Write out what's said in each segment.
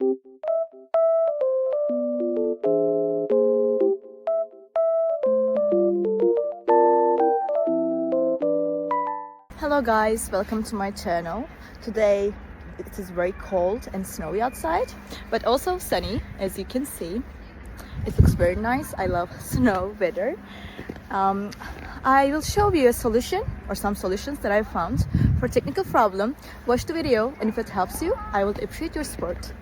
Hello guys, welcome to my channel. Today it is very cold and snowy outside, but also sunny, as you can see. It looks very nice. I love snow weather. I will show you a solution or some solutions that I found for technical problem. Watch the video, and if it helps you, I would appreciate your support.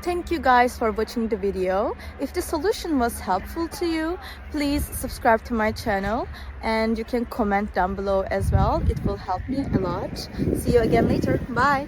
Thank you guys for watching the video. If the solution was helpful to you, please subscribe to my channel, and you can comment down below as well. It will help me a lot. See you again later. Bye.